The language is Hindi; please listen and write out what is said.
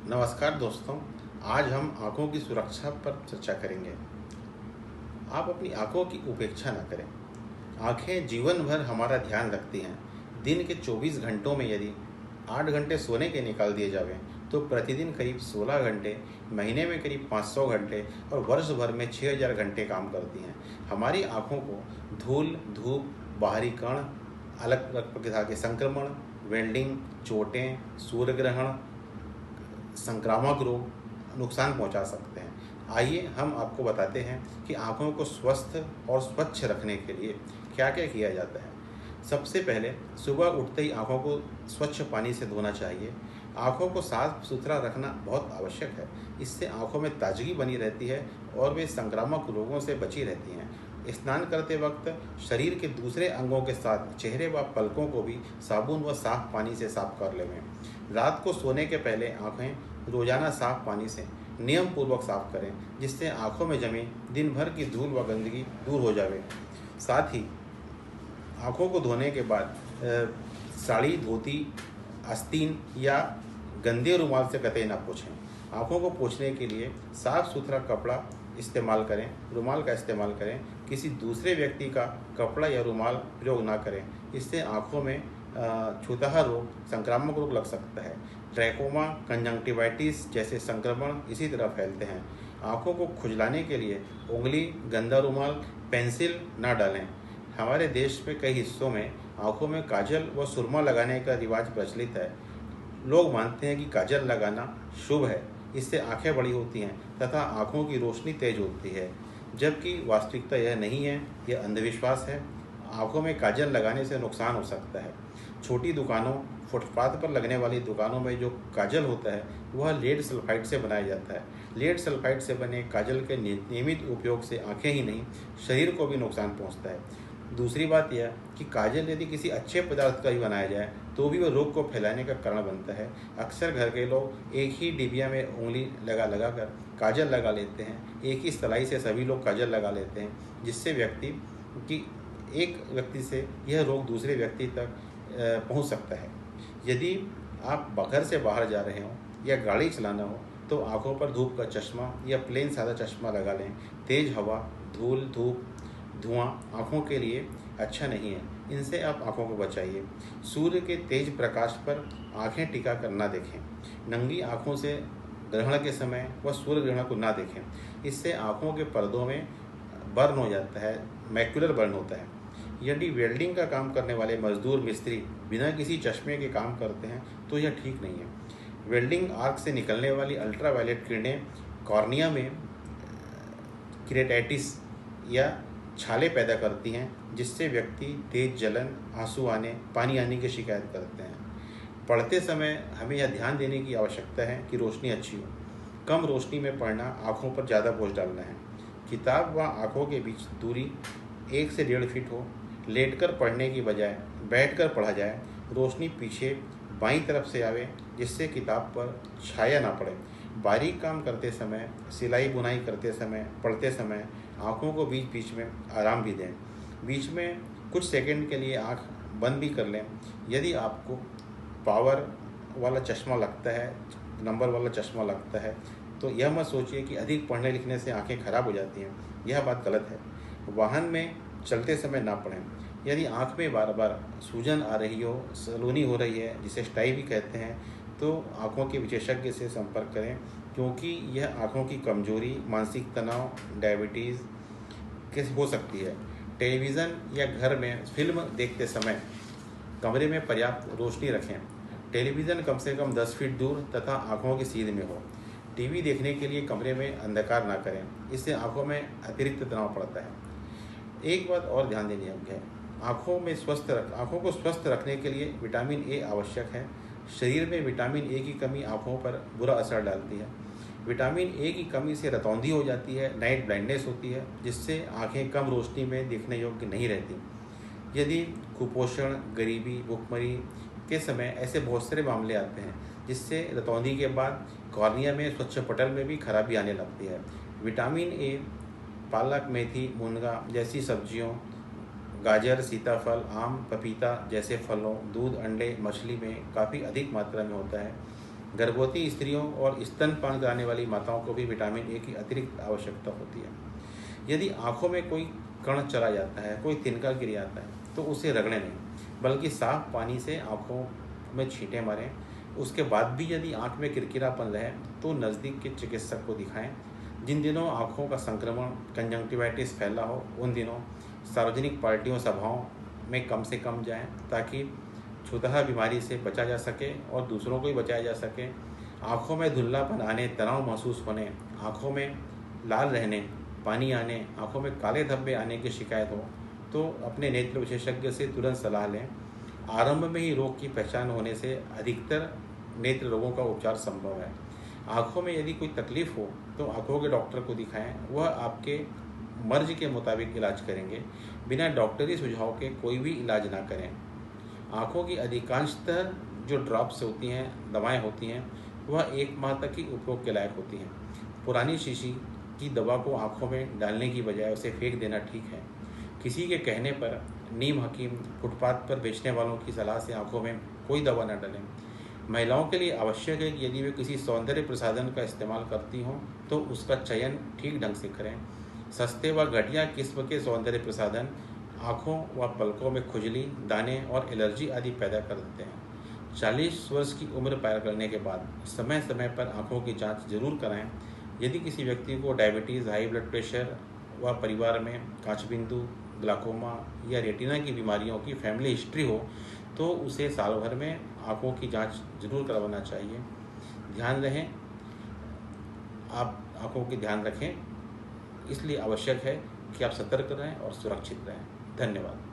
नमस्कार दोस्तों। आज हम आँखों की सुरक्षा पर चर्चा करेंगे। आप अपनी आँखों की उपेक्षा न करें। आँखें जीवन भर हमारा ध्यान रखती हैं। दिन के 24 घंटों में यदि 8 घंटे सोने के निकाल दिए जावें तो प्रतिदिन करीब 16 घंटे, महीने में करीब 500 घंटे और वर्ष भर में 6000 घंटे काम करती हैं। हमारी आँखों को धूल, धूप, बाहरी कण, अलग अलग प्रकार के संक्रमण, वेल्डिंग, चोटें, सूर्य ग्रहण, संक्रामक रोग नुकसान पहुंचा सकते हैं। आइए हम आपको बताते हैं कि आँखों को स्वस्थ और स्वच्छ रखने के लिए क्या क्या किया जाता है। सबसे पहले सुबह उठते ही आँखों को स्वच्छ पानी से धोना चाहिए। आँखों को साफ सुथरा रखना बहुत आवश्यक है। इससे आँखों में ताजगी बनी रहती है और वे संक्रामक रोगों से बची रहती हैं। स्नान करते वक्त शरीर के दूसरे अंगों के साथ चेहरे व पलकों को भी साबुन व साफ पानी से साफ कर लें। रात को सोने के पहले आँखें रोजाना साफ पानी से नियम पूर्वक साफ करें, जिससे आँखों में जमी दिन भर की धूल व गंदगी दूर हो जाए। साथ ही आँखों को धोने के बाद साड़ी, धोती, आस्तीन या गंदे रुमाल से कतई ना पोंछें। आँखों को पोंछने के लिए साफ सुथरा कपड़ा इस्तेमाल करें, रुमाल का इस्तेमाल करें। किसी दूसरे व्यक्ति का कपड़ा या रुमाल प्रयोग ना करें। इससे आँखों में छूतहा रोग, संक्रामक रोग लग सकता है। ट्रैकोमा, कंजंक्टिवाइटिस जैसे संक्रमण इसी तरह फैलते हैं। आँखों को खुजलाने के लिए उंगली, गंदा रुमाल, पेंसिल ना डालें। हमारे देश में कई हिस्सों में आँखों में काजल व सुरमा लगाने का रिवाज प्रचलित है। लोग मानते हैं कि काजल लगाना शुभ है, इससे आंखें बड़ी होती हैं तथा आँखों की रोशनी तेज होती है, जबकि वास्तविकता यह नहीं है। यह अंधविश्वास है। आँखों में काजल लगाने से नुकसान हो सकता है। छोटी दुकानों, फुटपाथ पर लगने वाली दुकानों में जो काजल होता है वह लेड सल्फाइड से बनाया जाता है। लेड सल्फाइड से बने काजल के नियमित उपयोग से आंखें ही नहीं, शरीर को भी नुकसान पहुंचता है। दूसरी बात यह कि काजल यदि किसी अच्छे पदार्थ का ही बनाया जाए तो भी वह रोग को फैलाने का कारण बनता है। अक्सर घर के लोग एक ही डिबिया में उंगली लगा लगा कर काजल लगा लेते हैं। एक ही सलाई से सभी लोग काजल लगा लेते हैं, जिससे एक व्यक्ति से यह रोग दूसरे व्यक्ति तक पहुंच सकता है। यदि आप घर से बाहर जा रहे हों या गाड़ी चलाना हो तो आंखों पर धूप का चश्मा या प्लेन सादा चश्मा लगा लें। तेज़ हवा, धूल, धूप, धुआं आँखों के लिए अच्छा नहीं है। इनसे आप आँखों को बचाइए। सूर्य के तेज प्रकाश पर आँखें टिका कर ना देखें। नंगी आँखों से ग्रहण के समय व सूर्य ग्रहण को ना देखें। इससे आँखों के पर्दों में बर्न हो जाता है, मैक्युलर बर्न होता है। यदि वेल्डिंग का काम करने वाले मजदूर मिस्त्री बिना किसी चश्मे के काम करते हैं तो यह ठीक नहीं है। वेल्डिंग आर्क से निकलने वाली अल्ट्रावायलेट किरणें कॉर्निया में केराटिटिस या छाले पैदा करती हैं, जिससे व्यक्ति तेज जलन, आंसू आने, पानी आने की शिकायत करते हैं। पढ़ते समय हमें यह ध्यान देने की आवश्यकता है कि रोशनी अच्छी हो। कम रोशनी में पढ़ना आँखों पर ज़्यादा बोझ डालना है। किताब व आँखों के बीच दूरी 1 से 1.5 फीट हो। लेटकर पढ़ने की बजाय बैठकर पढ़ा जाए। रोशनी पीछे बाईं तरफ से आवे, जिससे किताब पर छाया ना पड़े। बारीक काम करते समय, सिलाई बुनाई करते समय, पढ़ते समय आँखों को बीच बीच में आराम भी दें। बीच में कुछ सेकंड के लिए आँख बंद भी कर लें। यदि आपको पावर वाला चश्मा लगता है, नंबर वाला चश्मा लगता है, तो यह मत सोचिए कि अधिक पढ़ने लिखने से आँखें खराब हो जाती हैं। यह बात गलत है। वाहन में चलते समय ना पढ़ें। यदि आँख में बार बार सूजन आ रही हो, सलूनी हो रही है, जिसे स्टाई भी कहते हैं, तो आँखों के विशेषज्ञ से संपर्क करें, क्योंकि यह आँखों की कमजोरी, मानसिक तनाव, डायबिटीज़ कैसे हो सकती है। टेलीविज़न या घर में फिल्म देखते समय कमरे में पर्याप्त रोशनी रखें। टेलीविज़न कम से कम 10 फीट दूर तथा आँखों की सीध में हो। टीवी देखने के लिए कमरे में अंधकार ना करें, इससे आँखों में अतिरिक्त तनाव पड़ता है। एक बात और ध्यान देने योग्य है, आँखों को स्वस्थ रखने के लिए विटामिन ए आवश्यक है। शरीर में विटामिन ए की कमी आँखों पर बुरा असर डालती है। विटामिन ए की कमी से रतौंधी हो जाती है, नाइट ब्लाइंडनेस होती है, जिससे आँखें कम रोशनी में देखने योग्य नहीं रहती। यदि कुपोषण, गरीबी, भुखमरी के समय ऐसे बहुत सारे मामले आते हैं, जिससे रतौंधी के बाद कॉर्निया में, स्वच्छ पटल में भी खराबी आने लगती है। विटामिन ए पालक, मेथी, मुनगा जैसी सब्जियों, गाजर, सीताफल, आम, पपीता जैसे फलों, दूध, अंडे, मछली में काफ़ी अधिक मात्रा में होता है। गर्भवती स्त्रियों और स्तनपान कराने वाली माताओं को भी विटामिन ए की अतिरिक्त आवश्यकता होती है। यदि आँखों में कोई कण चला जाता है, कोई तिनका गिर जाता है, तो उसे रगड़ें नहीं, बल्कि साफ पानी से आँखों में छींटे मारें। उसके बाद भी यदि आँख में किरकिरापन रहे तो नज़दीक के चिकित्सक को दिखाएं। जिन दिनों आँखों का संक्रमण कंजंक्टिवाइटिस फैला हो, उन दिनों सार्वजनिक पार्टियों सभाओं में कम से कम जाएं, ताकि छूतहा बीमारी से बचा जा सके और दूसरों को भी बचाया जा सके। आँखों में धुंधलापन आने, तनाव महसूस होने, आँखों में लाल रहने, पानी आने, आँखों में काले धब्बे आने की शिकायत हो तो अपने नेत्र विशेषज्ञ से तुरंत सलाह लें। आरंभ में ही रोग की पहचान होने से अधिकतर नेत्र रोगों का उपचार संभव है। आँखों में यदि कोई तकलीफ हो तो आँखों के डॉक्टर को दिखाएं, वह आपके मर्ज के मुताबिक इलाज करेंगे। बिना डॉक्टरी सुझाव के कोई भी इलाज ना करें। आँखों की अधिकांशतः जो ड्रॉप्स होती हैं, दवाएं होती हैं, वह 1 माह तक ही उपयोग के लायक होती हैं। पुरानी शीशी की दवा को आँखों में डालने की बजाय उसे फेंक देना ठीक है। किसी के कहने पर नीम हकीम, फुटपाथ पर बेचने वालों की सलाह से आँखों में कोई दवा न डालें। महिलाओं के लिए आवश्यक है कि यदि वे किसी सौंदर्य प्रसाधन का इस्तेमाल करती हों तो उसका चयन ठीक ढंग से करें। सस्ते व घटिया किस्म के सौंदर्य प्रसाधन आँखों व पलकों में खुजली, दाने और एलर्जी आदि पैदा कर देते हैं। 40 वर्ष की उम्र पार करने के बाद समय समय पर आँखों की जांच जरूर कराएं। यदि किसी व्यक्ति को डायबिटीज़, हाई ब्लड प्रेशर व परिवार में कांचबिंदु, ग्लाकोमा या रेटिना की बीमारियों की फैमिली हिस्ट्री हो तो उसे साल भर में आँखों की जांच जरूर करवाना चाहिए। ध्यान रहें, आप आँखों की ध्यान रखें, इसलिए आवश्यक है कि आप सतर्क रहें और सुरक्षित रहें। धन्यवाद।